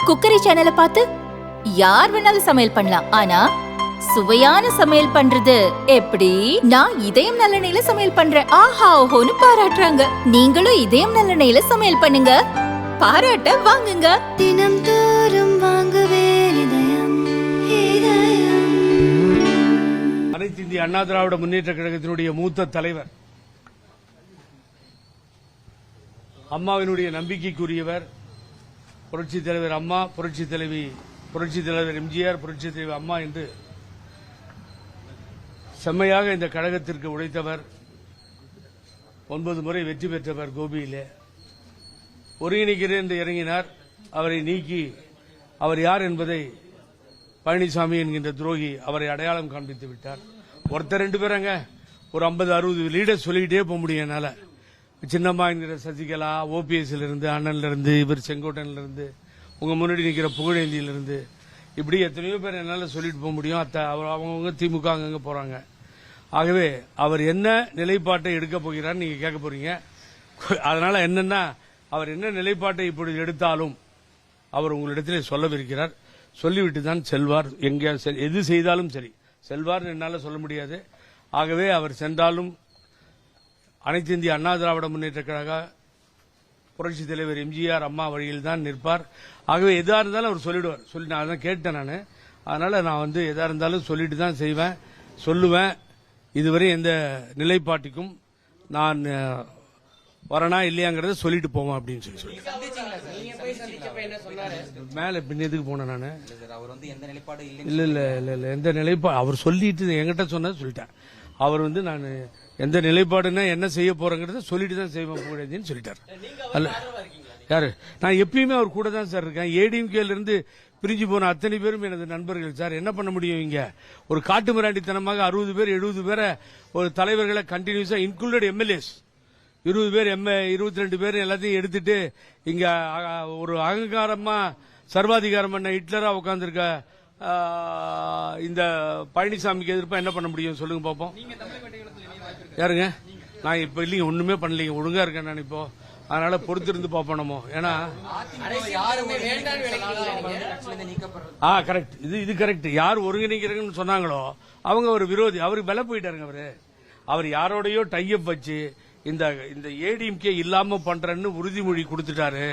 Cookery சேனலை பார்த்து யார் வேணாலும் சமையல் பண்ணலாம். ஆனா சுவையான சமையல் பண்றது எப்படி? நான் இதயம் நல்லெண்ணெயில சமையல் பண்றேன். ஆஹா ஓஹோன்னு பாராட்டுறாங்க. நீங்களும் இதயம் நல்லெண்ணெயில சமையல் பண்ணுங்க, பாராட்ட வாங்குங்க. தினம் தோறும் வாங்குவே இதயம் இதயம். அனைத்து இந்திய அண்ணா திராவிட முன்னேற்ற கழகத்தினுடைய மூத்த தலைவர், அம்மாவினுடைய நம்பிக்கைக்குரியவர், புரட்சி தலைவர் அம்மா, புரட்சி தலைவர் எம்ஜிஆர், புரட்சி தலைவர் அம்மா என்று செம்மையாக இந்த கழகத்திற்கு உழைத்தவர். 9 முறை வெற்றி பெற்றவர். கோபியிலே ஒருங்கிணைக்கிறேன் என்று இறங்கினார். அவரை நீக்கி அவர் யார் என்பதை பழனிசாமி என்கின்ற துரோகி அவரை அடையாளம் காண்பித்து விட்டார். ஒருத்தர் 2 பேராங்க, ஒரு 50-60 லீடர் சொல்லிக்கிட்டே போக முடியும் என்னால. சின்னம்மா என்கிற சசிகலா, ஓபிஎஸ்ல இருந்து, அண்ணன்ல இருந்து, இவர் செங்கோட்டன்ல இருந்து, உங்க முன்னாடி நிற்கிற புகழேந்தியிலிருந்து, இப்படி எத்தனையோ பேர் என்னால சொல்லிட்டு போக முடியும். அவங்கவுங்க திமுக அங்கங்க போறாங்க. ஆகவே அவர் என்ன நிலைப்பாட்டை எடுக்க போகிறார் நீங்க கேட்க போறீங்க. அதனால என்னன்னா, அவர் என்ன நிலைப்பாட்டை இப்பொழுது எடுத்தாலும் அவர் உங்களிடத்திலே சொல்லவிருக்கிறார். சொல்லிவிட்டு தான் செல்வார். எங்க எது செய்தாலும் சரி செல்வார் என்னால சொல்ல முடியாது. ஆகவே அவர் சென்றாலும் அனைத்து இந்திய அண்ணா திராவிட முன்னேற்ற கழக புரட்சி தலைவர் எம்ஜிஆர் அம்மா வழியில் தான் நிற்பார். ஆகவே எதா இருந்தாலும் அவர் சொல்லிடுவார். சொல்லி நான் அதான் கேட்டேன். நான் அதனால நான் எதா இருந்தாலும் சொல்லிட்டு தான் செய்வேன், சொல்லுவேன். இதுவரை எந்த நிலைப்பாட்டுக்கும் நான் வரனா இல்லையாங்கிறத சொல்லிட்டு போவேன் அப்படின்னு சொல்லி மேல பின் எதுக்கு போனேன் நான்? இல்ல இல்ல இல்ல இல்ல எந்த நிலைப்பாடு அவர் சொல்லிட்டு என்கிட்ட சொன்ன சொல்லிட்டேன். அவர் நான் எந்த நிலைப்பாடுன்னா என்ன செய்ய போறேங்கிறத சொல்லிட்டு தான் செய்வேன் போகிறேன்னு சொல்லிட்டார். அல்ல யாரு? நான் எப்பயுமே அவர் கூட தான் சார் இருக்கேன். ஏடிஎம்கேல இருந்து பிரிஞ்சு போன அத்தனை பேரும் எனது நண்பர்கள் சார். என்ன பண்ண முடியும்? இங்க ஒரு காட்டு மிராண்டித்தனமாக 60 பேர் 70 பேரை ஒரு தலைவர்களை கண்டினியூஸா இன்க்ளூடட் எம்எல்ஏஸ் 20 பேர் 22 பேர் எல்லாத்தையும் எடுத்துட்டு இங்க ஒரு அகங்காரமா சர்வாதிகாரம் பண்ண ஹிட்லரா உட்கார்ந்துருக்க இந்த பழனிசாமிக்கு எதிர்ப்பா என்ன பண்ண முடியும் சொல்லுங்க பாப்போம். யாருங்க? நான் இப்ப இல்லைங்க, ஒண்ணுமே பண்ணலீங்க, ஒழுங்கா இருக்கேன் நான் இப்போ. அதனால பொறுத்திருந்து பாப்போம் நம்ம. ஏன்னா கரெக்ட், இது கரெக்ட். யார் ஒருங்கிணைக்கிறீங்கன்னு சொன்னாங்களோ அவங்க ஒரு விரோதி. அவருக்கு விலை போயிட்டாருங்க. அவர் யாரோடையோ டைப் வச்சு இந்த ஏடிஎம்கே இல்லாம பண்றன்னு உறுதிமொழி கொடுத்துட்டாரு.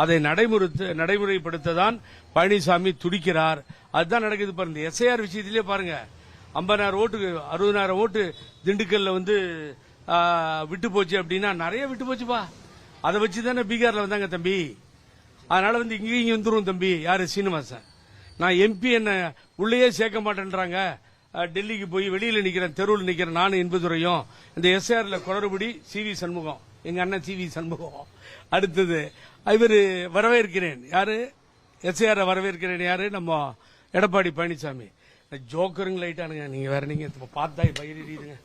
அதை நடைமுறைப்படுத்த தான் பழனிசாமி துடிக்கிறார். அதுதான் நடக்குது பாருங்க. எஸ்ஐஆர் விஷயத்திலே பாருங்க, 50,000 ஓட்டு 60,000 ஓட்டு திண்டுக்கல்ல விட்டு போச்சு அப்படின்னா நிறைய விட்டு போச்சுப்பா. அதை வச்சுதானே பீகார்ல வந்தாங்க தம்பி. அதனால இங்கேயும் வந்துரும் தம்பி. யாரு? சீனிவாசன். நான் எம்பி என்ன உள்ளேயே சேர்க்க மாட்டேன்றாங்க. டெல்லிக்கு போய் வெளியில நிக்கிறேன், தெருவில் நிக்கிறேன் நானும் என்பதுரையும். இந்த எஸ்ஆர்ல குளறுபடி சிவி சண்முகம், எங்க அண்ணன் சிவி சண்முகம். அடுத்தது இவரு வரவேற்கிறேன். யாரு? எஸ்ஆர் வரவேற்கிறேன். யாரு? நம்ம எடப்பாடி பழனிசாமி. ஜோக்கருங்க லைட்டானுங்க. நீங்க வேற நீங்க பார்த்தா பயிரிடுங்க.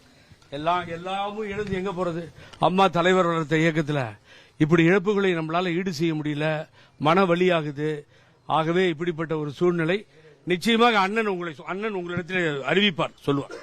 எல்லாமும் இழந்து எங்க போறது? அம்மா தலைவர் வளர்த்த இயக்கத்துல இப்படி இழப்புகளை நம்மளால ஈடு செய்ய முடியல, மன வலியாகுது. ஆகவே இப்படிப்பட்ட ஒரு சூழ்நிலை நிச்சயமாக அண்ணன் உங்களிடத்தில் அறிவிப்பார், சொல்லுவார்.